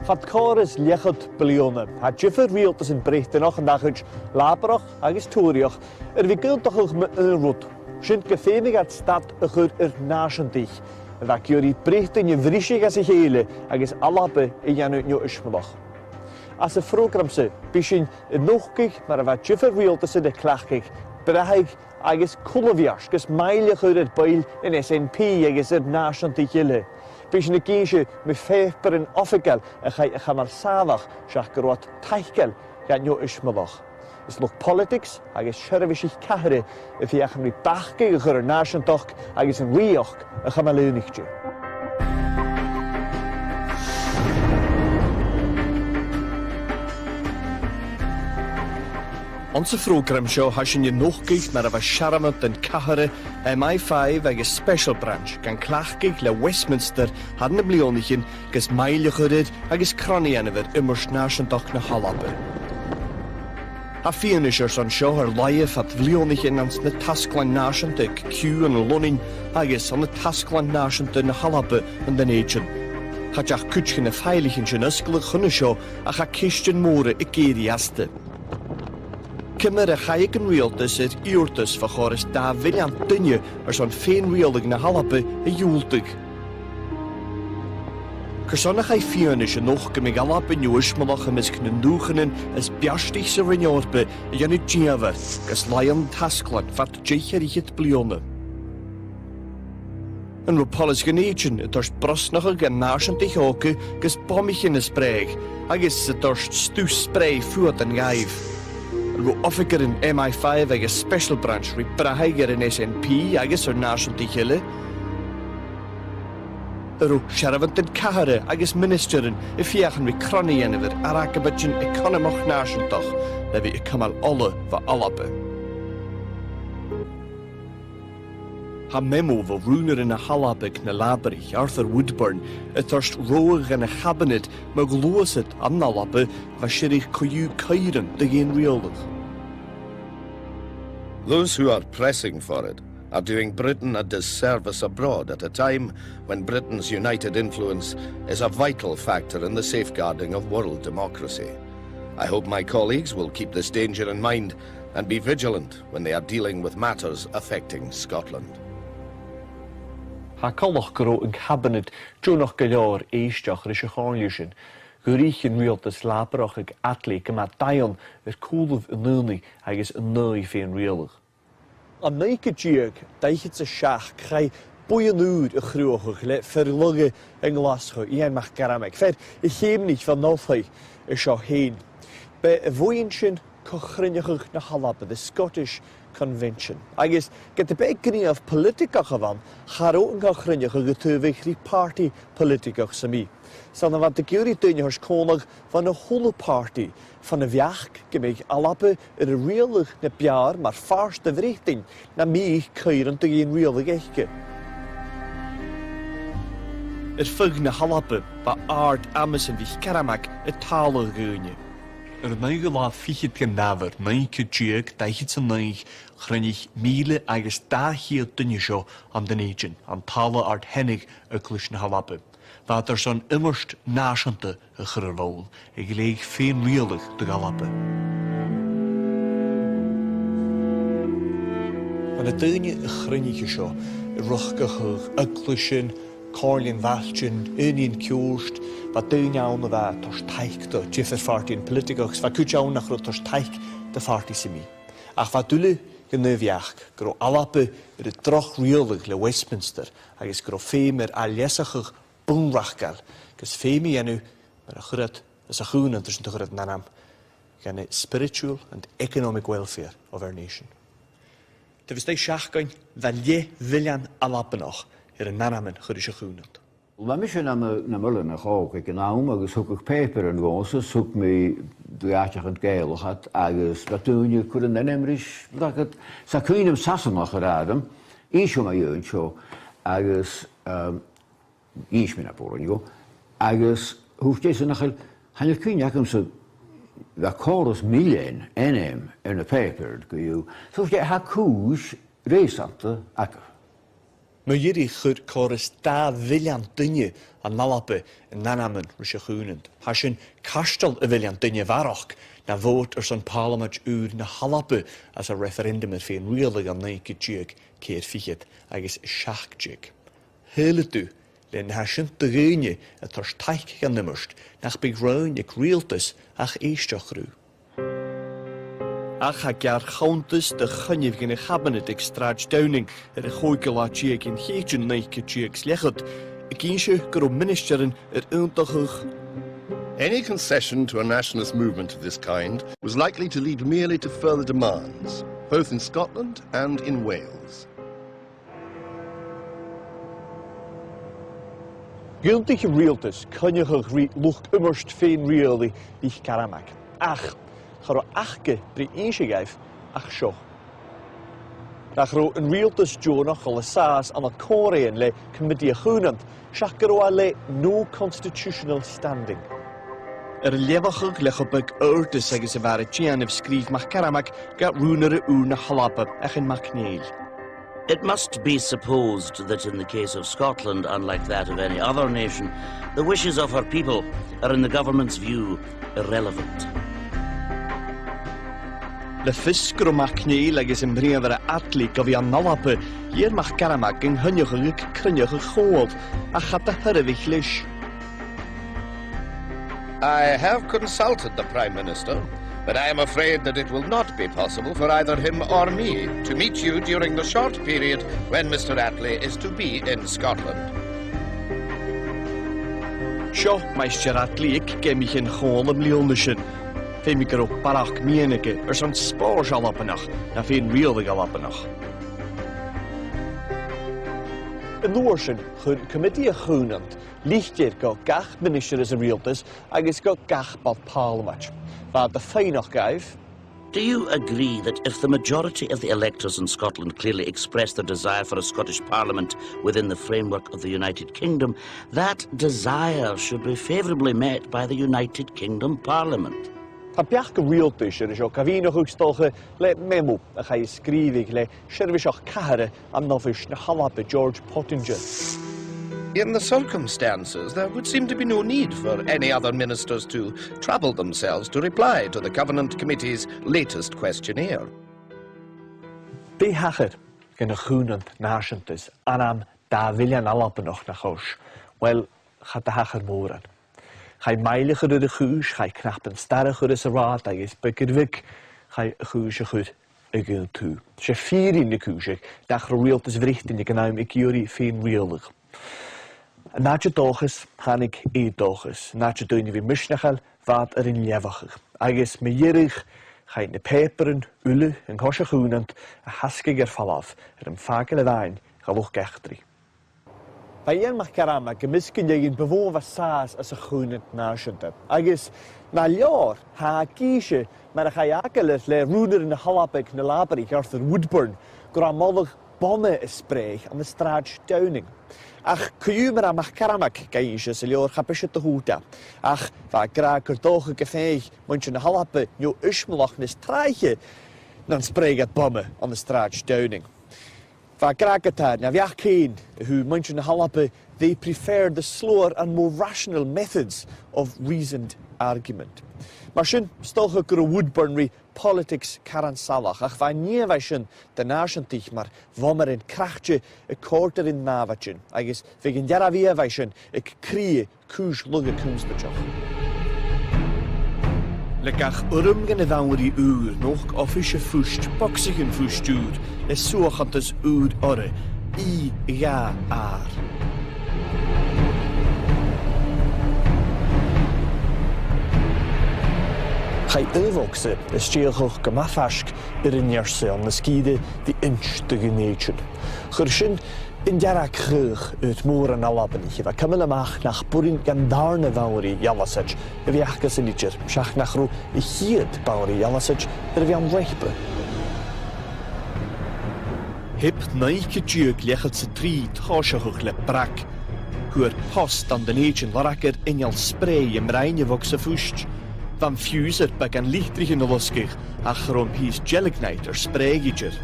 Fad córas liechad bilióna, a difyr rialtas yn breithynach yn dachwyd labrach agos tŵrioch, fi gyldochwch me rwyd, sy'n gyffemig at stad ychwyd nasandich, fa gyr I breithyn I frisig as I heile agos alabe I janw nio ysmylach. As y ffrogram sy, bysyn y nwchgig mar fa difyr rialtas yn y clachgig, brahig agos cwlwfias, gys mailiach yr bail yn SNP agos nasandich ile. Bysyn y geisio mi ffeif byr yn offigel a chamar safach siach gyrwad taichgel gan nio ysmylach. Is look politics agos siarafis i'ch cahre y fi ach amri bachgig ych yr nasiontoch agos yn rioch a chamal leunigtio. Ons y ffrogram sio hasyn y nwchgig mar efo siaramod yn cahre MI5 agos special branch gan clachgig le Westminster hadn y blionichin gys mailiach yryd agos croni anifyr ymwrs nasiontoch na halabe. A fian is son sio ar laif at blionichin ans na tasglan nasiontig Q yn y lonin agos an na tasglan nasiontig na halabe yn den agent. Hadjach cwtchyn y ffeilichin sy'n ysglyg hwnnw sio a cha cistyn môre y geiri aste. Cymr y chaig yn rialtas yr iwrtas fa chores da filiant dynnu ar son ffein rialig na halabe y iwldig. Cyrson a chai fianis yn och gymig alabe niwys malach ymysg yn dwchyn as biastig sy'n rynyorbe y jannu diafer gys laion tasglan fat deicher ich het blione. Yn rw polis gyneidion y dorst brosnach o gan nasiant eich oge gys bomich yn ysbreg agos y dorst stws spreg ffwad yn gaif. Rw officer yn MI5 agos special branch rwy brahaig yn SNP agos o'r nasiant eich ile. Rw siarafant yn cahre agos minister yn y fiach yn rwy croni yn yfyr ar agabadjyn economoch nasiantoch na fi y cymal ole fa alabe. Ha memo fo rwner yn y halabig na labrich Arthur Woodburn y thorst roig yn y cabinet mae glwysyd am nalabe fa sirich coiw cairan dy gen riolig. Those who are pressing for it are doing Britain a disservice abroad at a time when Britain's united influence is a vital factor in the safeguarding of world democracy. I hope my colleagues will keep this danger in mind and be vigilant when they are dealing with matters affecting Scotland. Ha colloch gyro yn cabinet dwnoch gylior eisteach rys y chorliwsyn. Gwrych yn rialtas labrach ag atli gyma daion yr cwlwf yn nyrni agos yn nwy fe'n rialig. A neig y diag, daichyd y siach creu bwy yn ŵd y chrwch le ffyrlygu yng Nglasgo I ein mach garameg. Fer y chemnich fel nolthau y sio hyn. Be y fwy'n sy'n cochryniach na halab, the Scottish Convention. Agos, gyda be gynnyaf politicach afan, charo yn cochryniach y gytwyfych rhi party politicach sy'n mi. Sa'n yma dy gyr I dynnu hos conag van y hwnnw party, van y fiach gymig alabe yr y rialig na biar mar fars dy freichtyn na mi ceir yn dy un rialig eichge. Ffyg na halabe ba ard amas yn fych caramag y talig gynnu. Neige la fichit gen daver, neike diag, daichit sy'n neig, chrynig mile agos da hier dynnu sio am den agent, am tala art hennig y glwys na halabe. Wat er zo'n immers nasante y chyrfol, y gileig fein rialig dy galabe. Van y dynnu y chrynig sio, y rwchgach y glwysyn, Corlin Valchin, Union Kjorst, wat dyn iawn o fa tors taich do, jiffer farti yn politicos, fa cwt iawn nach rwyd tors taich dy farti sy'n mi. Ach fa dwlu gynnyddiach, gyro alabe yr y droch rialig le Westminster, agos gyro ffeim yr aliesachach bwnrachgal, gys ffeim I enw, mae'r achyrad, ys a chwn yn dysyn achyrad nanam, gan y spiritual and economic welfare of our nation. Dyfys dau siachgain, fel ie filian alabenoch, yr y nanam yn chyrys a chwnad. Wel, mae eisiau na mylen a chog, ac yn awm, agos hwg o'ch paper yn gos, hwg mi dwiachach yn gaelwch at, agos fatwn i cwrdd yn enemrys, sa cwyn am sasamach yr adam, eisiau mae yw'n sio, agos eisiau mynd a bwr yn go, agos hwg jes yn achel, hanner cwyn ac am sy'n dda coros milion enem yn y paper, gwyw, so hwg jes ha cwys reisanta ac Mae yri chwr chorus da filian dynnu a nalabe yn nanamen rys y chwnend. Hasyn castal y filian dynnu faroch na fod son parliament ŵr na halabe as a referendum fe'n wylig am neig gydig ceir fichyd agos siach jig. Hylydw, le na hasyn dygynnu a tors taich gan nymwst nach byg rawn ag realtus ach eistioch rw. Ach ag ar chawntus dy chynnydd gen y cabinet ag strad downing y chwygol a tieg yn heidyn neig gydig slechyd ag eisiau gyro ministerin undachwch. Any concession to a nationalist movement of this kind was likely to lead merely to further demands, both in Scotland and in Wales. Gyldig realtus cynnychwch lwch ymwrst fe'n reoli i'ch garamag. Ach, charo achge bri eisiau gaif ach sio. Nach ro yn realtus jonach o le saas an y Corean le Committee a Chwnant, siach gyro a le no constitutional standing. Lefachwch lechobeg yrtys agos y fara tian ef sgrif mach garamag gat rŵner y ŵr na halabab ach yn macneil. It must be supposed that in the case of Scotland, unlike that of any other nation, the wishes of her people are, in the government's view, irrelevant. Le fisgr o macneil agos yn brif ar y adlu gofi an nalabe, i'r mach garamag yng nghynnioch ag crynnioch y chodd a chad y hyrfych lish. I have consulted the Prime Minister, but I am afraid that it will not be possible for either him or me to meet you during the short period when Mr. Attlee is to be in Scotland. Sio, Meister Attlee ag gemich yn chôl ym Leonisyn. Fe mi gyro barach mienige son spors alapanach na fe'n rielig alapanach. Yn ddwrsyn, chwn Committee a Chwnant, lichtir go gach minister as a realtus agos go gach bod parliament. Fa the ffeinoch gaif. Do you agree that if the majority of the electors in Scotland clearly express their desire for a Scottish Parliament within the framework of the United Kingdom, that desire should be favourably met by the United Kingdom Parliament? Tá beach go realtus seo cafínoch ústolcha le memo a chai sgrifig le sirvisioch cahare am nofish na halabe George Pottinger. In the circumstances, there would seem to be no need for any other ministers to trouble themselves to reply to the Covenant Committee's latest questionnaire. Be hacher gen y chwnant nasiantus anam da filian alapanoch na chos. Wel, chad da hacher moran. Chai meilig yr y chwys, chai knappen starach yr y raad, agos bygyrfig, chai y chwys y chwyd y gyl tŵ. Se ffyrin y cwysig, dach ro realtus vrichtin y gynaim y gyori ffyn realig. Nadje dochus, hanig e dochus. Nadje doen vi misnachel, wat in levachig. Agos me jirig, chai ne peperen, ulle, en kosje chwnant, a haskiger falaf, yn fagel y dain, galwch gechtri. Bij een mag karama gemisken je in bewoon was saas as a chwnant nasiante. Agos na jaar ha kiesje, maar ga jakeles le roeder in de halapik na laberig Arthur Woodburn, gramolig bomme spreeg aan de straat Downing. Ach, kujumer aan mag karamak geisje se jaar gapisje te hoeta. Ach, va gra kertoge gefeeg, mondje na halape jo usmelach nes traatje, dan spreeg het bomme aan de straat Downing. Va gragata na viach keen who mention halape they prefer the slower and more rational methods of reasoned argument. Maar sin stolge gro Woodburn politics karan salach ach va nievasion de nasiantich maar vommer in krachtje e korter in navatjen. Agis vegen jaravia vasion ek krie kuj lunge kunstjoch. Lekach urumgen e vauri uur nog ofische fust boxigen fustuur e soachantes uur orre I ga aar. Chai ylvokse is steelhoch gemafask in jerse aan de skide die inch te geneetjen. Gershin in jara krug uit moeren alabenich, wa kamelamach nach burin gandarne vauri jalasech, viachkas initjer, shach nachru hiet bauri jalasech, vi am rechpe. Hip naike tjuk lechelt se tri tashachuch le brak. Huer post aan de neetjen laraker injal spray im reine vokse fust. Van fuser bag an lichtrich in de loskig, ach rom hies jelligniter spreegiger.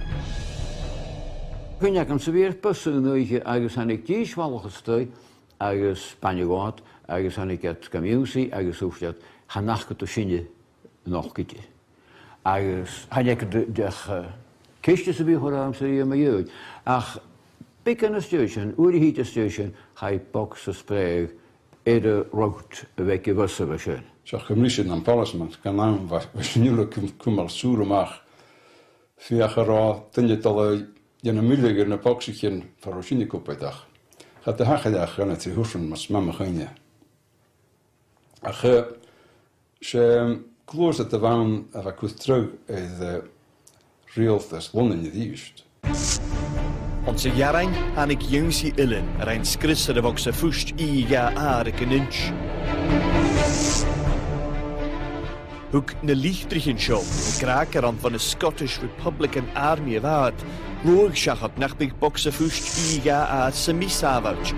Gwyn ac yn syfyr bysyn nhw agos hannig diswalwch ystod agos banigod agos hannig at gamiwsi agos wftiad hanach gyda syni noch gyda. Agos hannig dych ceisio syfyr hwra am sy'n yma ywyd. Ach, byg yn y station, wrth hyd y station, chai bocs o spreg y rwgt y feg i fysa fy sy'n. Siach gymrysyn am polisman, gan am fes niwle cwmal sŵr ymach. Fiach ar o dynnu dole yn y mylig yn y bocsich yn fawr o sy'n i gwybodach. Chad y hachydach yn y tu hwrsyn mas mam ych yna. Ach, se glwrs at y fawn a fa cwthrwg eidd reolthas lonin i ddysg. Ond sy'n iarain hannig ywns i ilyn yr ein sgrysar y fog sy ffwst I ga ar y gynynch. Hwg na lichtrych yn sio, y graag ar ond van y Scottish Republican Army y fad, lwg siachod nach byg bocs y ffwst I ga ar symisafawch.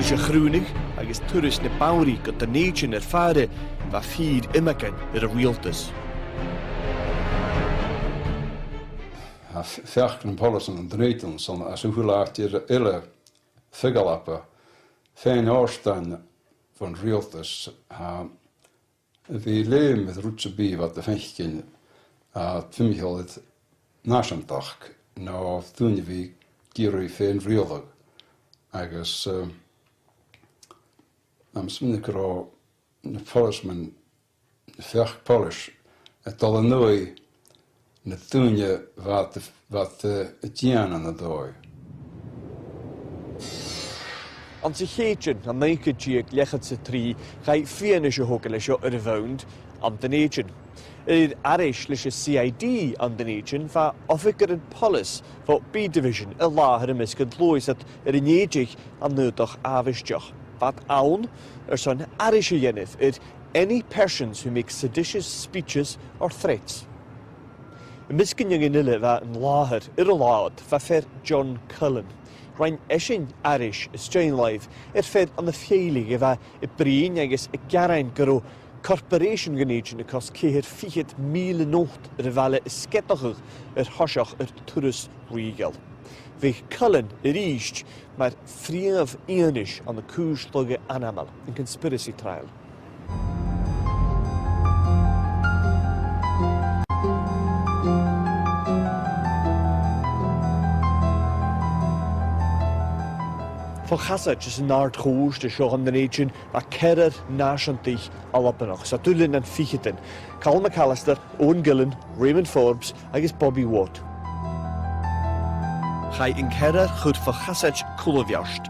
Ys y chrwnig, ag ys twrys na bawri gyd y neidyn yr ffare, fa ffyd ymagan yr y wieltas. Fiach yn polisman yn dneudyn, son as yw hwylach i'r yle ffigalapa, fein orstan van realtas fi leem met roetse bi wat de fenchtjen twimichel het nasamdag nou toen vi giri fein realdag agus am sminikro na polisman fiach polish het al nooi na tunje wat het jan aan de dooi. Ond sy'n cheidyn am neic y diag lechad sy tri, chai fian eisiau hwgel eisiau yr y fawnd am dyn eidyn. Yr arish leis y CID am dyn eidyn fa offigur yn polis fo B-Division y lahar ymysg yn llwys at yr uniedig am nydoch afysdioch. Fad awn, son arish y yennydd any persons who make seditious speeches or threats. Ymysg yn yng Ngynile fa yn lahar yr o laod fa fer John Cullen. Rhain eisiau arish y strain live fed an y ffeilig efa y brin agos y garain gyro corporation gyneidyn y cos ceir 400,000 nocht yr efale ysgedachwch yr hosioch yr twrys rhugel. Fe Cullen yr eist mae'r ffriaf ianish an y cwrs loge anamal yn conspiracy trial. Van Chassach is een naart gehoest, de show aan de nation, a kerer nationtig alapenoch. Satulin en Ficheten, Carl McAllister, Owen Gillen, Raymond Forbes, agus Bobby Watt. Chai in kerer chud van Chassach Kuloviast.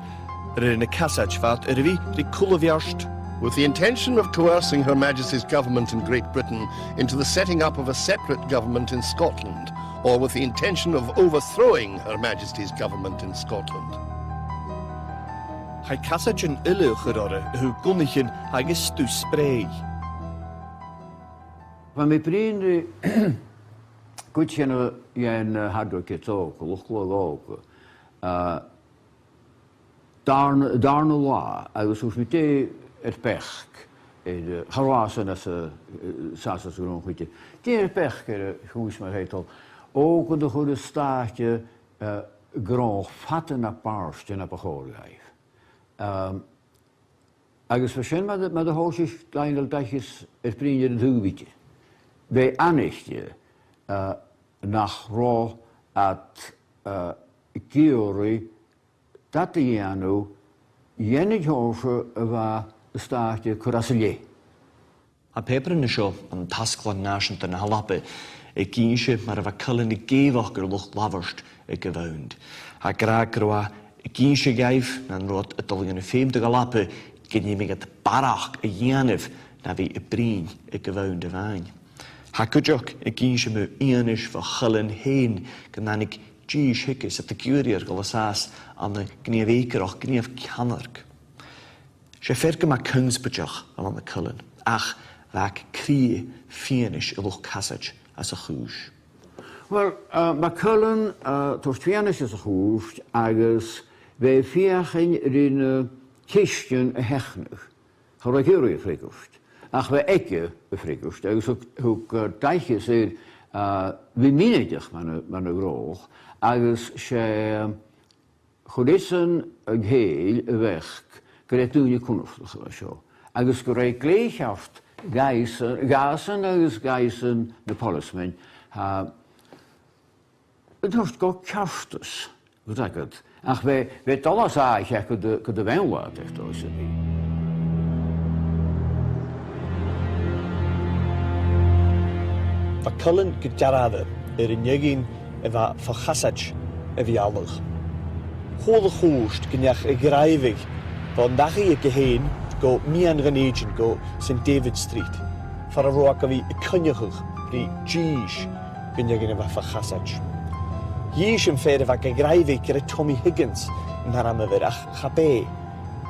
In a Chassach vat ervi de Kuloviast. With the intention of coercing Her Majesty's government in Great Britain into the setting up of a separate government in Scotland, or with the intention of overthrowing Her Majesty's government in Scotland. Chai Chassach yn ilwch yr ore, yw gwnnich agos stw sprei. Van mi brin gwtien yn hadro cytog, lwchlog og. Darn o la, agos wrth mi de pech, harwasan as sasas gwrwn chwyte. De pech chwys mae'r heitol. Og yn dych o'r staatje gron fatten na barst yn a bachorgaif. Agus fa sin ma de hóisich gleinil dachis brinir yn húviti. Be anichtje nach rá at giori datianu jenig hóse va staatje Curasilje. A peper yn y sio yn tasglan nasiant yn halape y gynsio mar efo Cullen i geifach gyr lwch lafarst y gyfawnd. A graag roa gynsio gaif na'n rod y dolyg yn y ffeim dy galape gynnig at barach y ianif na fi y brin y gyfawnd y fain. Ha gydioch y gynsio mew ianish fo Cullen hen gydanig gys hygys at y gwiri'r golasas am y gniaf eicr o'ch gniaf canarg. Se fergym a cyngsbydioch am y Cullen ach fag cri fianish y lwch Chassach as y chwys. Wel, mae Cullen to'r fianish as y chwys agos fe fiachyn ryn cystion y hechnwch. Chor o'i gyri y ffrigwst. Ach fe ege y ffrigwst. Agos hwg daichus vi minedig man y groch, agus sé chwrisan y gheil y fech gyda dwi'n cwnnwch o sio. Agus gyda gleichaft gasan agus gasan na polismen, het hoort go kaftus, goed ik het. Ach, wij alles eigenlijk de wijnwaard echt als het niet. Fa Cullen gydarad yn ygyn efo ffachasach efo alwch. Chol y chwst gynnach y graifig fo nachi y geheen go mian ganegin go St David Street. Far a roag a fi y cynnachwch ri Gish gynnach efo ffachasach. Yish yn ffeir efo graifig gyda Tommy Higgins yn haram yfyr ach chabe.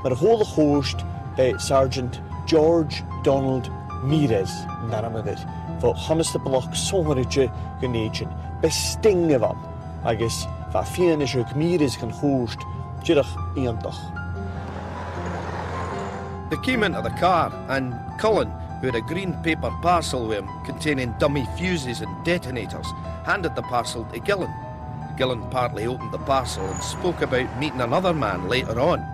Mae'r chol y chwst be Sergeant George Donald Mires yn haram yfyr. Fo honest y bloc sonrige gynegin, besting efo, agos fa fian eisiau gmires gan chwst, dyrach iantach. They came into the car and Cullen, who had a green paper parcel with him containing dummy fuses and detonators, handed the parcel to Gillen. Gillen partly opened the parcel and spoke about meeting another man later on.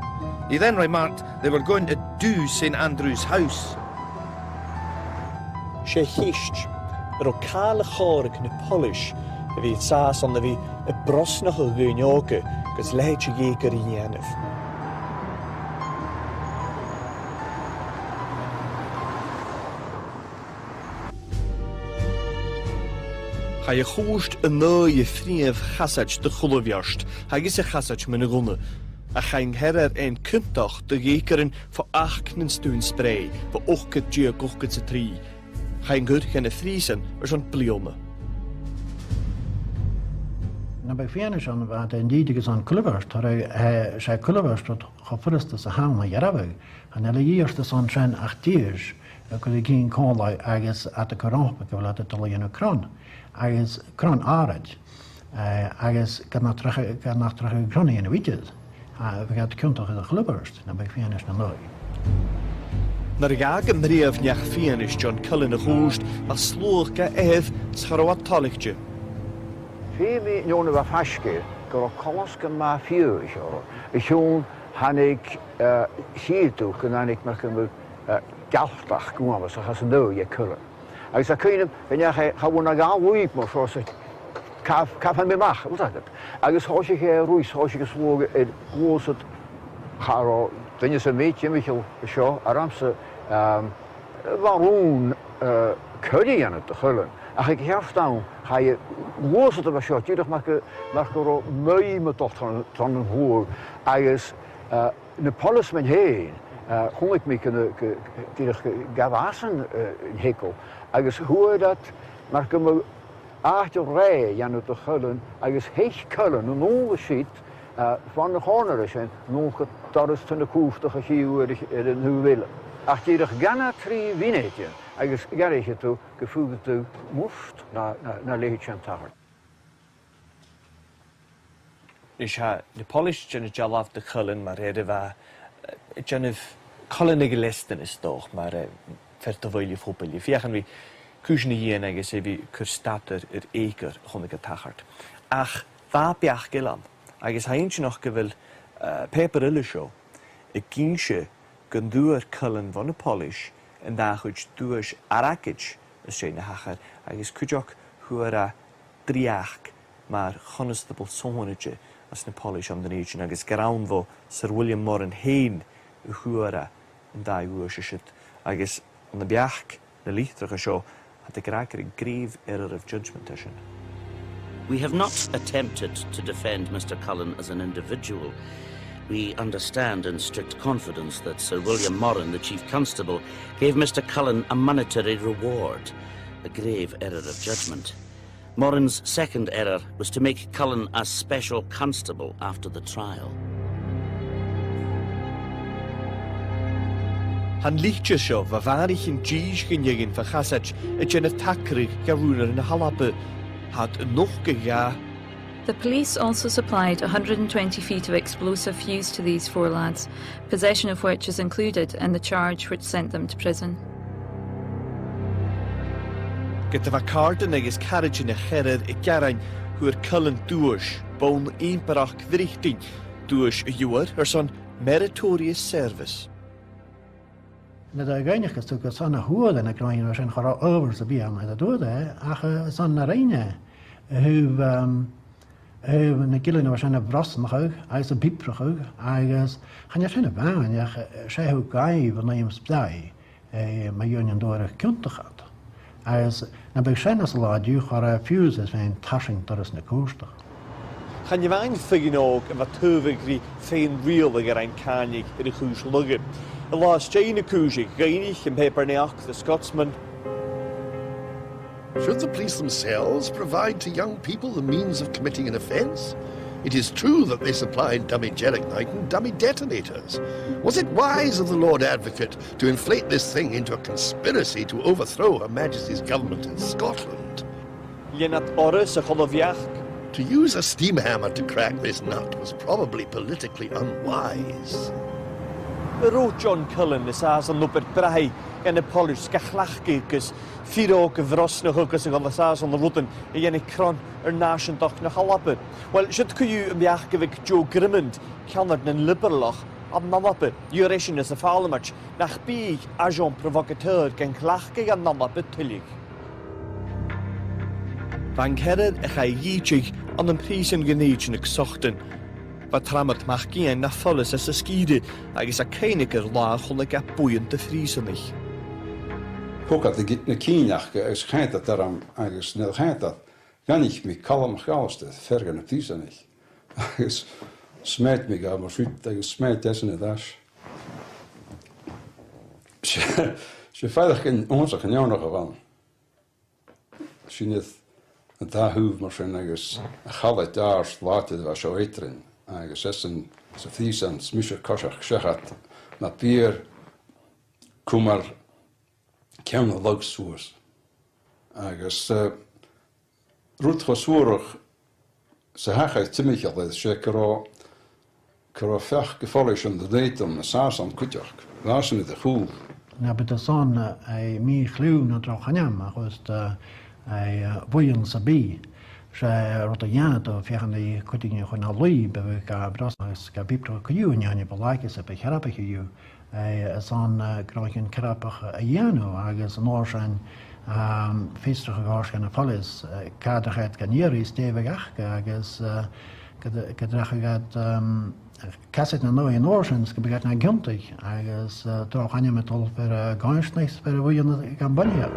He then remarked they were going to do St Andrew's House. Sé hist, o cael y chorg yn y polish, y fi sas ond y fi y brosnach o gynioga, gys leid y gegar i nianaf. Hij y chwst y neu y ffrif chasach dy chwlwfiarst, hagis y chasach mynd y gwna. A chain herer ein cyntach dy gegarin fo achn yn stŵn spray, fo ochgyd dia gochgyd sy tri. Chain gyd gen y ffrisen zo'n bliome. Na bij Viennis aan wat in die is aan Kulverst, hij zei Kulverst dat gefrust is aan maar jarabe. En alle eerste zo'n zijn 8 jaar. Ik wil geen kool ergens uit de kraan, ik wil het al in een kraan. Ergens kraan aardig. Ergens kan naar terug kraan in de witjes. We gaan kunt toch in Kulverst. Na bij Viennis naar nooit. Naar gaag yn rhif niach Viennis John Cullen y chwst, a slwch ga scharwad talichtje. Fi mi nion efo fasge, gyda colosg yma ffiw eisiau. Eisiau hannig hydwch yn hannig mae'r gymryd galtach gwmwys achos yn dweud i Cullen. Ac ys a cynnym, fe niach hawyn ag alwyg mor sos caf yn mymach, ac ys hos i chi rwys, hos i chi slwg y gwosod charo, dyn ys y meid i Michael sio, ar amser farwn cyrru yn y Cullen. Ach ik herf dan ga je woord het was shot. Jullie mag er mei met toch van een hoor. Als de policeman heen, kon ik me kunnen die gawassen hekel. Als hoe dat mag ik me achter rij aan het Cullen. Als hecht Cullen een onderscheid van de honor zijn. Nog dat is ten de koefte gegeven in hun willen. Ach jullie gaan 3 winnetje. Agus garige tú gefúgad tú muft na leitch an tahar. Is ha de polish jenne jalaf de Cullen mar rede va jenne Cullen ige lesten is doch maar vertavoili fopeli. Fiachan vi kusne hien agus vi kurstater eker gonne tahart. Ach va biach gelan. Agus ha eentje nog gewil peperille show. Ik kiensje gunduur Cullen van de polish. En daar goed doos arakich is zijn hacher. Hij is kujok huara driach, maar constable sonetje als een polish aan de nation. Hij is geraun vo Sir William Moran heen huara en daar huurshit. Hij is aan de biach de lichtere show had de kraker een grave error of judgment tussen. We have not attempted to defend Mr. Cullen as an individual. We understand in strict confidence that Sir William Moran, the Chief Constable, gave Mr. Cullen a monetary reward, a grave error of judgment. Moran's second error was to make Cullen a special constable after the trial. Han lichtje sio va varig in Gish gynjegin van Chassach et jenne takrig garuner in halappe had nog gega. The police also supplied 120 feet of explosive fused to these 4 lads, possession of which is included in the charge which sent them to prison. Gyda fa cardan agus carriage yn y chered y gerain hwyr cylen dŵrs, bon un barach ddrichting, dŵrs y yw'r son meritorious service. Na da gainig is natuurlijk zo'n hoed en ik kan je zijn gewoon over te bieden met dat dood ach zo'n reine een killen was een bras nog ook hij is een bieprug ook eigenlijk gaan je zijn baan ja zij hoe kai van neem spij maar je door kunt gaat hij is na bij zijn als laat je gaan fuses van tashing dat is een koester. Gaan je wijn figgen ook en wat teugri fijn real er een kanig in de koers luggen. The last Jane Kuji, Gainig and Peperneach, the Scotsman. Should the police themselves provide to young people the means of committing an offence? It is true that they supplied dummy gelignite and dummy detonators. Was it wise of the Lord Advocate to inflate this thing into a conspiracy to overthrow Her Majesty's government in Scotland? Yenat Oris a Choloviach. To use a steam hammer to crack this nut was probably politically unwise. Rood John Cullen is as an upper braai en de polish skachlachkekes, Firo gevros nog ook as on the as on the rotten, en kron nation toch nog halappen. Well, should you een biachgewik Joe Grimmond, kannerd en liberalach, am namappe, juration is a falmach, nach bieg agent provocateur gen klachke an namappe tullig. Van Gerard a ga jichig an een prisen genechen gesochten. Wat trammert mag geen na volles as a skide, agus a keiniger laag honnig a boeiend te vriesenig. Ook had ik een kienachke, als schijnt dat daarom eigenlijk snel gaat dat. Kan ik me kalm gauwste, vergen op die zijn niet. Als smijt me gauw, maar vriend, als smijt dessen het as. Ze veilig in onze genjou nog gewoon. Als je niet een dag hoeft, maar zijn ergens een galet daar laten was zo eten. Agus essen sa thísan smisher koshach shachat na pier kumar kemna logsúrs. Agus rút chosúrach sa hacha timichal is sé karo fech gefolish an de datum na sasan kutjach. Lásin it a húl. Na bet son ei mi chliw na drochaniam agus ei bwyyn sa bi. Zij rotterdam to via kutting gewoon alloy bij bras ga bipro kuju nyani belike se be harape kuju son groen krapach jano agus norsen feestige gaarschen fallis kaderheid kanieri stevig agus gedrag gaat kasset na noe norsens gebegat na guntig agus toch aan met al per gansniks per wojen campagne.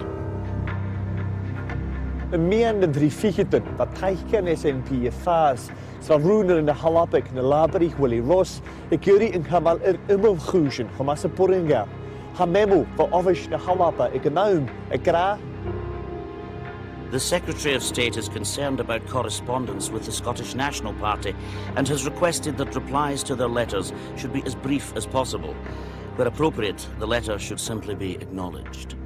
Een meanden drie fichten, wat teichken SNP fas, zwa roener in de halapik, de laberich Willie Ross, de curie in kamal immelchuschen, hamas a puringa. Hamemo, va ovish de halapa, ik naum, ik gra. The Secretary of State is concerned about correspondence with the Scottish National Party and has requested that replies to their letters should be as brief as possible. Where appropriate, the letter should simply be acknowledged.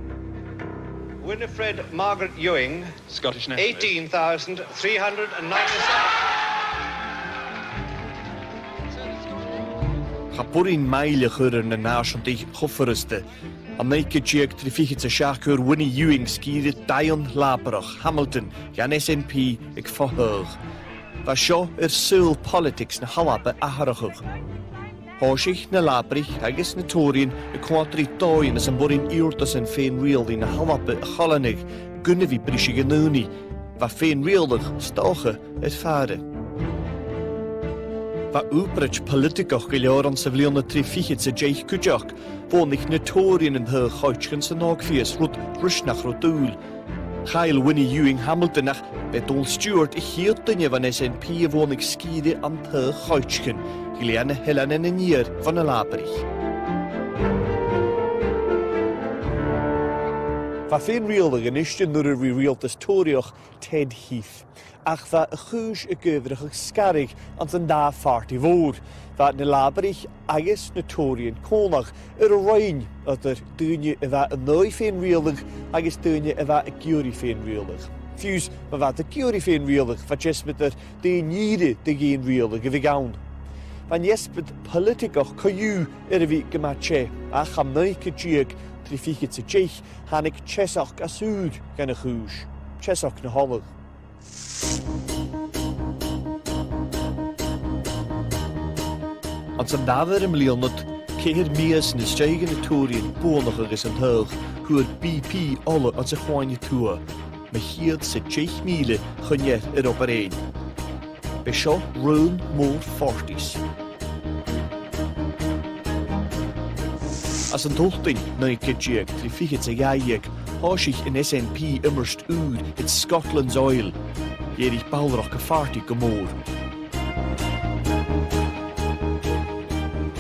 Winifred Margaret Ewing, Scottish National, 18,397. Hapurin meile gurren na nation dich gofferste. Am neike jeek trifichitse schakur Winnie Ewing skiede Dion Laberach, Hamilton, Jan SNP, ik verhoog. Was sjo sul politics na halappe aharachug. Hoosich na Labrich, agus na Torien, quatri toien as een borin eertas en feen reelde na halappe chalanig, gunnevi brisige nuni, wa feen reeldig stoge het varen. Wa uprich politikach geljoren se vlione trifichitse jeich kujach, wonig na Torien en her choitchen se nogvies rut rusnach rotuul. Gail Winnie Ewing Hamilton nach Betul Stewart hieltje van SNP wonig skide aan her choitchen. Giliane Helen en Nier van de Laberich. Va féin rialda gan iste nuair a bhí rialtas tóireach Ted Heath. Ach va a chúis a gcuimhreach scarig an san dá fartí mhór. Va na Laberich agus na Tóirín cónach ar a roinn ar duine a bheith a nui féin rialdag agus duine a bheith a giúri féin rialdag. Fiús ma bheith a giúri féin rialdag va jesmit ar duine de géin rialdag a bhí gaun. Van jesbet politikach coú ar a bhí gemaché a cham nui cydiag trifiche sa deich hanig chesach a súd gan a chúis, chesach na halach. An san daver im Leonard, ceir mias na steigen na túrin bónach agus an thug, chuair BP alle an sa chwaine tua, me chiad sa 10 míle chunne op een. Be seo rún mór fortis. As an tolting na kitjiek trifiche sa gaiek, hásich in SNP immerst úr in Scotland's oil, Erich Balrach gefartig gemór.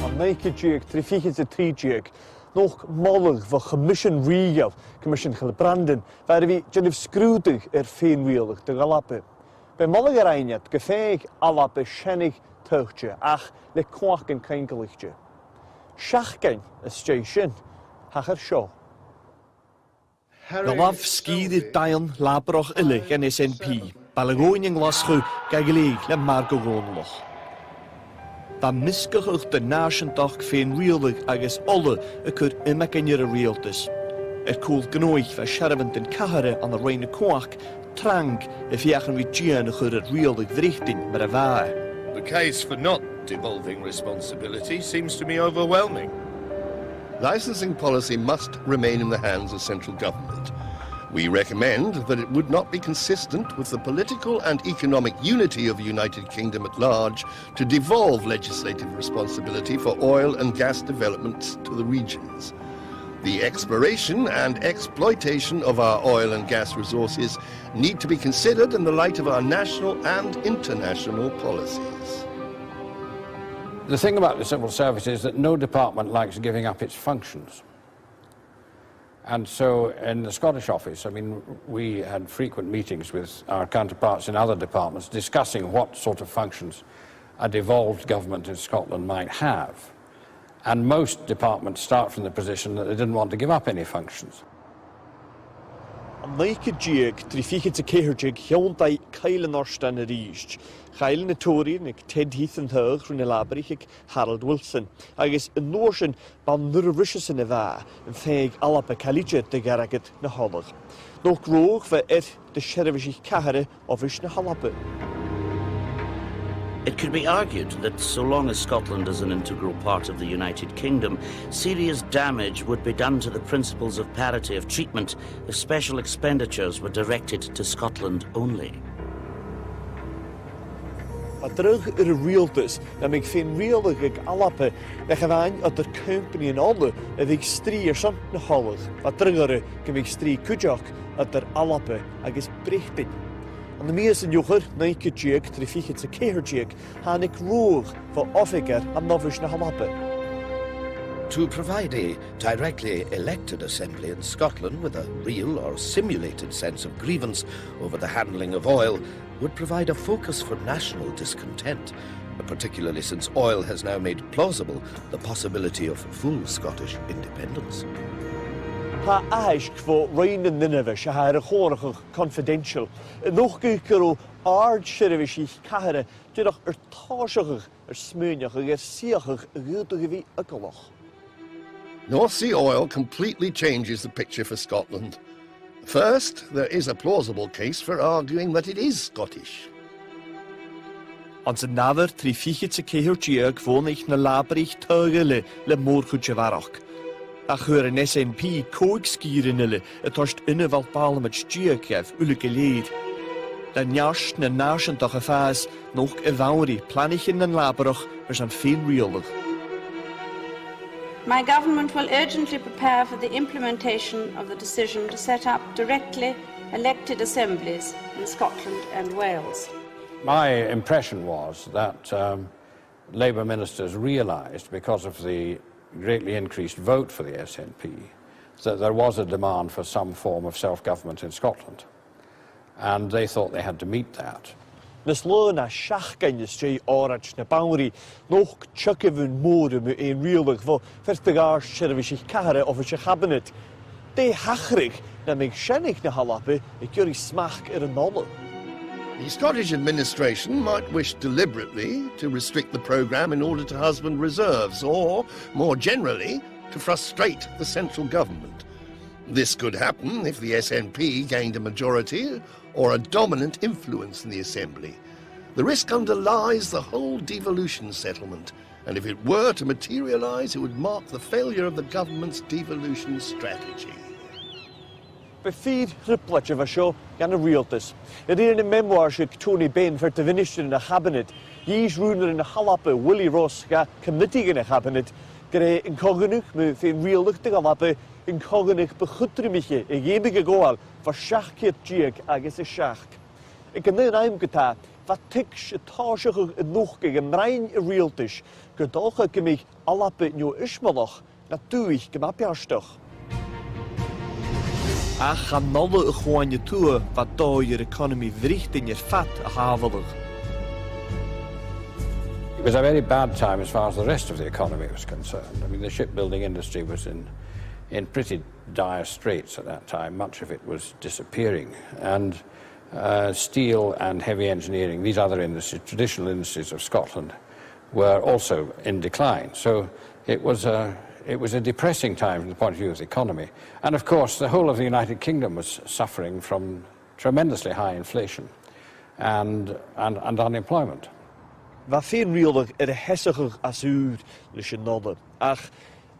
An na kitjiek trifiche sa tríjiek, nog mollig van gemission riaf, commission Gelbranden, waar we Jennifer Scroodig feenwielig te galappen. Bij mollige reinjet gefeig alappe schennig tuchtje, ach le kwaaken kenkelichtje. Schachken is station, hacher show. De laf skiede Dion Labrach ille en SNP, Balagoning laschu, gagelig le Margo Ronloch. Dan misgehoog de nationdag feenwielig agus alle kur immekenjere realtes. Koel genoeg van schervend en kahare aan de reine kwak, trang if jagen we Gian gur reelig vrichting met een waar. The case for not devolving responsibility seems to me overwhelming. Licensing policy must remain in the hands of central government. We recommend that it would not be consistent with the political and economic unity of the United Kingdom at large to devolve legislative responsibility for oil and gas developments to the regions. The exploration and exploitation of our oil and gas resources need to be considered in the light of our national and international policies. The thing about the civil service is that no department likes giving up its functions. And so in the Scottish office, I mean, we had frequent meetings with our counterparts in other departments discussing what sort of functions a devolved government in Scotland might have. And most departments start from the position that they didn't want to give up any functions. An naike dieg trifiche te keherjig hiondai keilen orstan a riist. Keilen na Tory nig Ted Heath and Hug rune labrich Harold Wilson. Agus in Noorsen ban nurrisches in a va en feig alape kalije de garaget na hollig. Nog roog ve de shervishich kahare of ish na halape. It could be argued that so long as Scotland is an integral part of the United Kingdom, serious damage would be done to the principles of parity of treatment if special expenditures were directed to Scotland only. Maar terug de realtes, dan ik vind reelig alappe, dat gewoon uit de company en alle, dat ik strier samt na hallig. Maar terugere, kan ik strie kujak uit de alappe, agus brichting. An de meeste jocher, naike dieg, trifiche te keherdieg, han ik roog voor officer en novish na halappe. To provide a directly elected assembly in Scotland with a real or simulated sense of grievance over the handling of oil would provide a focus for national discontent, particularly since oil has now made plausible the possibility of full Scottish independence. Ha aisk voor Ryan en Nineveh, she had a horror confidential. Nog gekero ard sherivish kahre, toch tasig, smeunjig, siachig, wie ukkeloch. North Sea oil completely changes the picture for Scotland. First, there is a plausible case for arguing that it is Scottish. An zijn nader trifiche te keherdieg woon ik na labrich teugele le moorgoedje warach. Ach heur een SNP koik skierenele, het torst inneval parlement stierkef ulike leed. Dan jascht na naschentag a faas, nog e vauri planichen en labrach, zijn veel reelig. My government will urgently prepare for the implementation of the decision to set up directly elected assemblies in Scotland and Wales. My impression was that Labour ministers realised, because of the greatly increased vote for the SNP, that there was a demand for some form of self-government in Scotland. And they thought they had to meet that. Nes leuna schachgenjes jay orach na boundary, nog chuckevun mode me een reelig voor vertigaar shervishich kahre of a cabinet. De hachrig na meg shenig na halappe, ik jullie smach een nolle. The Scottish administration might wish deliberately to restrict the programme in order to husband reserves, or, more generally, to frustrate the central government. This could happen if the SNP gained a majority or a dominant influence in the Assembly. The risk underlies the whole devolution settlement, and if it were to materialise, it would mark the failure of the government's devolution strategy. Befeed riplach of a show gan a realtas. It in a memoir should Tony Bain for the minister in a cabinet. Yees ruiner in a halappe, Willie Ross ga committee in a cabinet. Gre in coganuk, me fein real look to galappe, in coganuk bechutrimiche, a gebige goal, for shachkit jig agus a shach. Ik can then I'm geta, wat tiks a tashach a nuchge, a rein a realtish, gedocha gemich alappe new ishmalach, na tuich gemapiastoch. Ach gaan alle een gewoon je toe wat daar je economie wricht in je vat havelig. It was a very bad time as far as the rest of the economy was concerned. I mean, the shipbuilding industry was in pretty dire straits at that time. Much of it was disappearing. And steel and heavy engineering, these other industries, traditional industries of Scotland, were also in decline. So it was a depressing time from the point of view of the economy. And of course, the whole of the United Kingdom was suffering from tremendously high inflation and unemployment. Wat veel realer er hessiger as uur lusje nodde. Ach,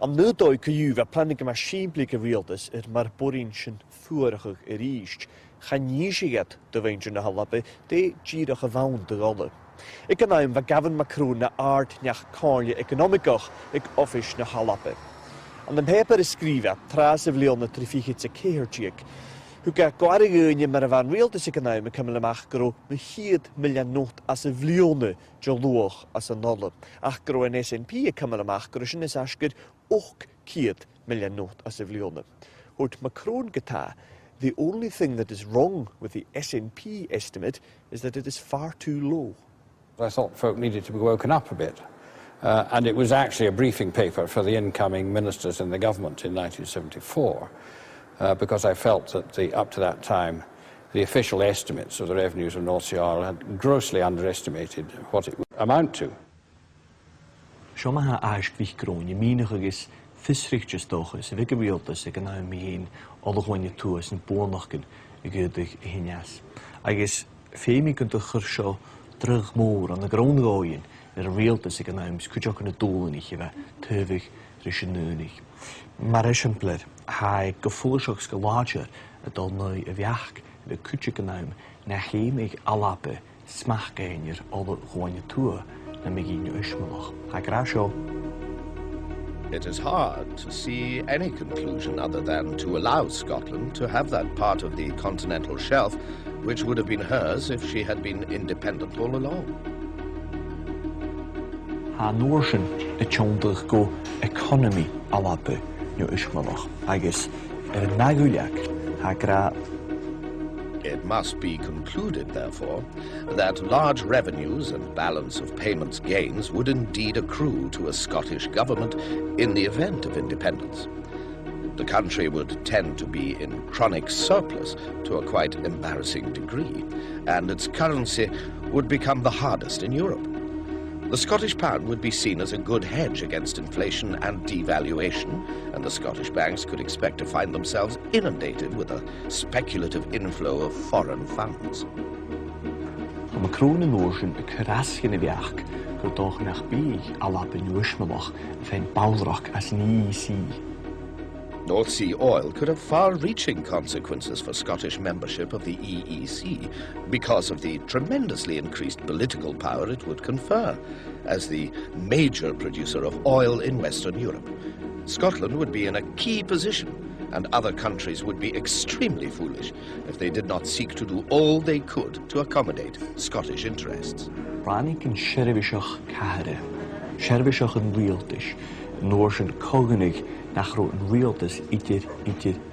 am nudoi kuju wa planning maar simpelike realtes maar borinchen voeriger riest. Gaan jiget de windje na halappe, de gira gewoon de rolle. Ik kan naam wa Gavin Macron na aard nach karje economicoch, ik office na halappe. An den paper is skriva, trase vleone trifichitse kehertjek. Hoe ga gwarige je maar van realtes economie kamele machgro, me 100 miljoen noot as een vleone, jaloog as een nolle. Achgro en SNP kamele machgro, is asker ook 100 miljoen noot as een vleone. Hoort Macron geta, the only thing that is wrong with the SNP estimate is that it is far too low. I thought folk needed to be woken up a bit. And it was actually a briefing paper for the incoming ministers in the government in 1974, because I felt that up to that time, the official estimates of the revenues of North Sea Oil had grossly underestimated what it would amount to. Shoma ha aashkwich kroon, je miniger is visrichtjes toch is, wike realtes, ik nou me heen, alle gewoon je toe is, en boornachten, ik geudig hinjas. Ik is femi kunt de gersho terug moor aan de grond gooien. Er realtes ik nou kus ook een doel niet, we tevig risjeneunig. Maar exemplar, hij gevoelschoks gelager, het al nu een weg, we kutje nou, na hemig alappe, smachgeiner, alle gewoon je toe, na me geen uschmelach. Hij grasho. It is hard to see any conclusion other than to allow Scotland to have that part of the continental shelf which would have been hers if she had been independent all along. Ha Norsen het chondig go economy alappe nu uschmalach. Agus naguliak ha gra. It must be concluded, therefore, that large revenues and balance of payments gains would indeed accrue to a Scottish government in the event of independence. The country would tend to be in chronic surplus to a quite embarrassing degree, and its currency would become the hardest in Europe. The Scottish pound would be seen as a good hedge against inflation and devaluation, and the Scottish banks could expect to find themselves inundated with a speculative inflow of foreign funds. Macron en Norsen krasjene werk, gedoog nach bij alappe nuuschmelach, fijn bouwrak as nie zie. North Sea Oil could have far-reaching consequences for Scottish membership of the EEC because of the tremendously increased political power it would confer as the major producer of oil in Western Europe. Scotland would be in a key position, and other countries would be extremely foolish if they did not seek to do all they could to accommodate Scottish interests. Brannig in Shervishach Kahre, Shervishach en Realtish, Norsen Kogenig, nach roten realtes iter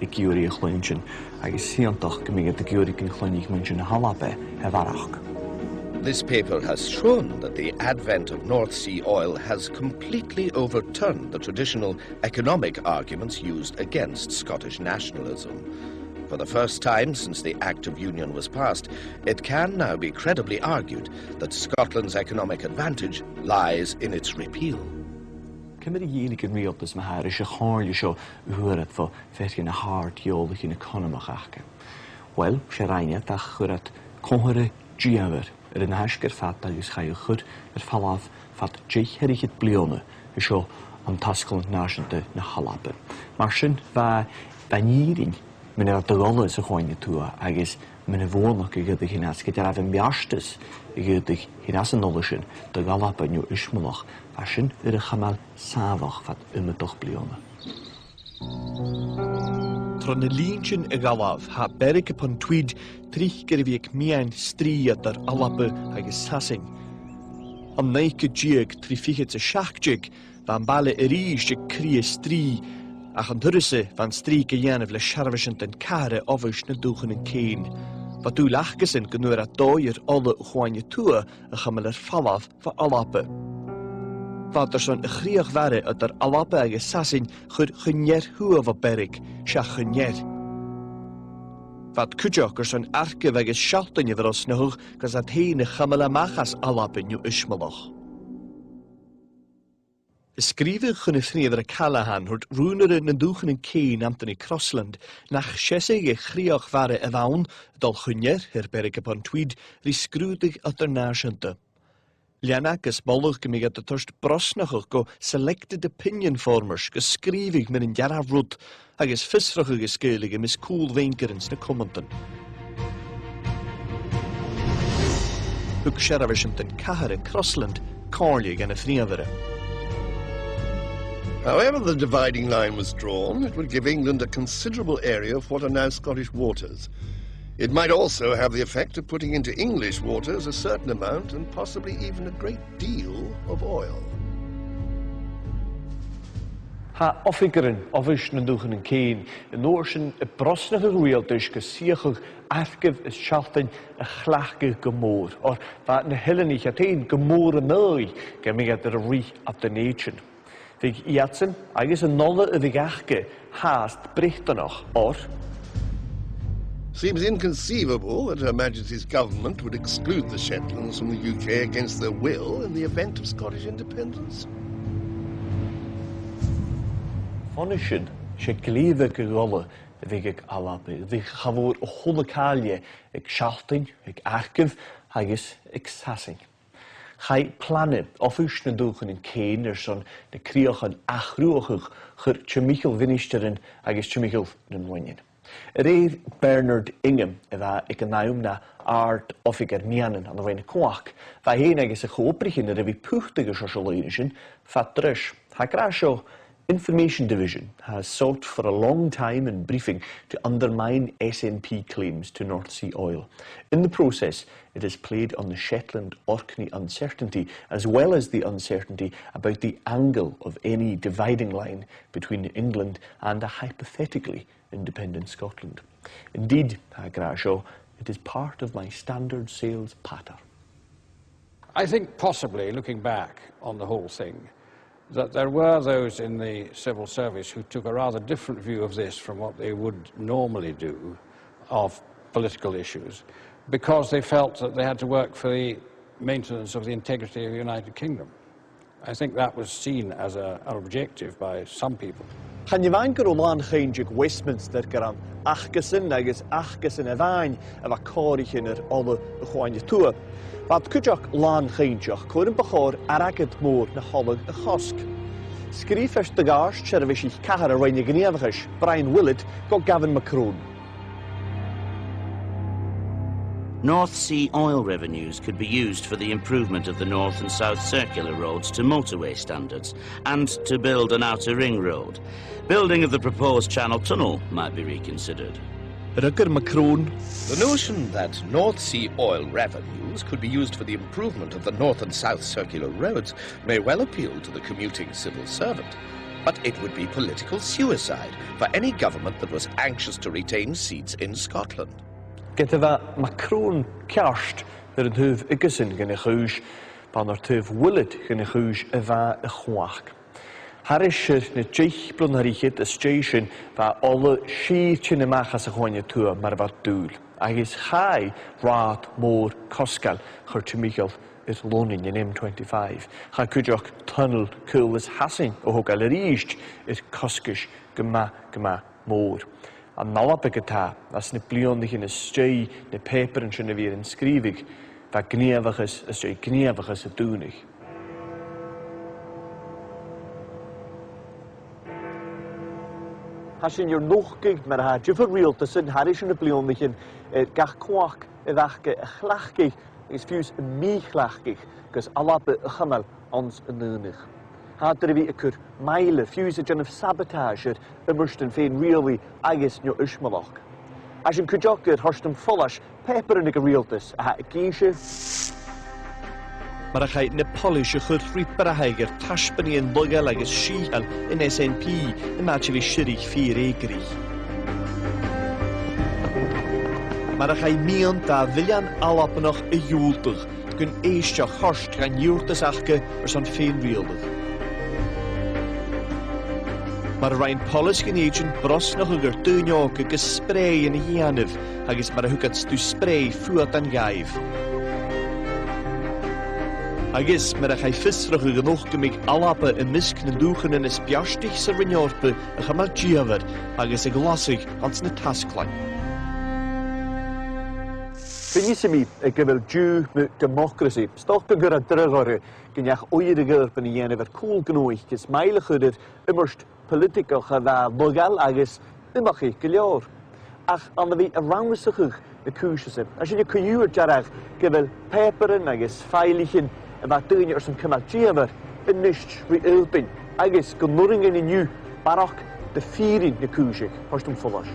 ekiori chlunchen. Agus siantach gemig ekiori chlunich mention halape hevarach. This paper has shown that the advent of North Sea Oil has completely overturned the traditional economic arguments used against Scottish nationalism. For the first time since the Act of Union was passed, it can now be credibly argued that Scotland's economic advantage lies in its repeal. cymryd I ielig yn rialtas mae haar is y chorli sio hwyrad fo ferch yn y hard iolig yn y conymach achga. Wel, se reiniad ach hwyrad conhwyr giafer yn hasgar fat agus chai chwyd falaf fat jeich herig het blione sio am tasgol nasiante na halabe. Mar sin va nirin men dygolle sy chwain tua agus men woonach gydig hinas gyda af yn miastus gydig hinas yn olisyn dygalabe nw ismolach fasyn yr chamal safach fat ymydach blione. Tron y línsyn y galaf ha berig upon tweed trich gyrfiag miain striad ar alabe agus sasing. Am neik y diag trifichet y siacdig van bale erige crie stri ach an thurise van stri gejanef le charvishent en kare ofus na doegen en keen. Wat doe lachgesen genoer at doier alle chwaanje tua a chamel falaf va alape. Wat er zo'n grieg waren at er alape age sassin chur genjer hua va berig, shach genjer. Wat kujok er zo'n arke wege schalten je veros nog, gas at heen chamel machas alape nu ismalach. Skriver chunne fneder Callahan hort roenere na doegen en keen Anthony Crossland nach chessige chriach waren evaun dal chunjer her berg upon tweed riscrudig at der nashente. Lianak is mollig gemig at de turst brosnachig go selected opinion formers geskrivig met een jara rud agus visrige geskelige mis cool wenkerens na commenten. Huk Sheravishinton Cahar en Crossland Carlig en a fniavere. However the dividing line was drawn, it would give England a considerable area of what are now Scottish waters. It might also have the effect of putting into English waters a certain amount and possibly even a great deal of oil. Ha offigeren offish na doegen en keen, in oorsen a brosnige realtisch gesiechig afgiv is schalten a chlachge gemoor, or wat na hillenich ateen gemoore nui, gemig at a ri at the nation. Vig iatsen, agus a nolle of vigachke, haast brichtenach, or Seems inconceivable that Her Majesty's government would exclude the Shetlands from the UK against their will in the event of Scottish independence. Fonishin, she gleve gerolle, vig alabe, vig gavoor a holle kalje, ik schalting, ik archiv, agus ik sassing. Chai planne, offish na doegen in keen, son de kriach an achruachig, gur Michael Winnisterin, agus Michael den Winnin. Reid Bernard Ingham, ik een naam na art officer mianen aan de wijn kwak. Wij heen agus a geoprich in de revi puchtige socialisation, fatrish. Hagrasho Information Division has sought for a long time in briefing to undermine SNP claims to North Sea oil. In the process, it has played on the Shetland-Orkney uncertainty, as well as the uncertainty about the angle of any dividing line between England and a hypothetically independent Scotland. Indeed, Hagrasho, it is part of my standard sales patter. I think possibly, looking back on the whole thing, that there were those in the civil service who took a rather different view of this from what they would normally do of political issues, because they felt that they had to work for the maintenance of the integrity of the United Kingdom. I think that was seen as an objective by some people. Can je wanker olaan geintjig Westminster geran achgesen agus achgesen evain eva korig in alle goanje toe. Wat kujak laan geintjig koren bechor araget moor na hallig a chosk. Skrifers de gaast chervishich kahar a reine gnevigish Brian Willett go Gavin Macron. North Sea oil revenues could be used for the improvement of the North and South Circular roads to motorway standards and to build an outer ring road. Building of the proposed Channel Tunnel might be reconsidered. Rutger Macron. The notion that North Sea oil revenues could be used for the improvement of the North and South Circular roads may well appeal to the commuting civil servant, but it would be political suicide for any government that was anxious to retain seats in Scotland. Geteva Macron kerst een huv ikkesin gennechuj, van er tuv Willett gennechuj eva a chwach. Harisher ne tjich blonharichet a station va alle sheertje machas a chwanje toe, maar wat doel. Agis chai raad moor koskal church Michael it Lonin in M25. Ha cúideach tunnel cúlas hasin ó thug eile ríist it coscais gama mór. An nalapa gotá as na blionnach in a stray na paperin sin a bhír in scríbig va gníomhachas a stray gníomhachas a dúnach. Hasin your nóchgig mar ha djúfar rialtas in haris in a blionnach in gach cuach a bhachge a chlachgig is fiús a mí chlachgig gus alapa a chamal ons a núnach. Had er bhí a cur meile fiús a gen of sabotage at immersed in féin rialí agus neo ismalach. As in cúideach ar thurstum follas pepper in a rialtas a ha a gíise. Mar a chaid na polish a chur ripar a haiger tashbani in lugel agus síhal in SNP in matchili shirich fi regerich. Mar a chaid mian da viljan alapanach a júltach gun eisteach horst gan júrtas achge san féin rialdag. Mar rain polis gan agent bros nach ugur dúneog agus spray in a hianif agus mar a hugad stu spray fuat an gaif. Agus mar a chai fisrach a genoch gymig alapa y misc na dúchan in is biastich sa rinyorpe a chamal giaver agus a glasig ans na tasklain. Finisimi a gyfer dú mu democracy. Stoch gyr a drygore gynnach oer y gyrp yn i enw fer cool gnoich gys mael y chyrir immerst politicach a dda logal agus imachi gylior. Ach an fi a rawnysachach y cwysysym. As yna cwyŵr jarach gyfer peperin agus ffeilichin a bheit dúine ar san cymal díamar in nisht rí ilpin agus go nuringen in niu barach de fírin na cúisig, thurstum follas.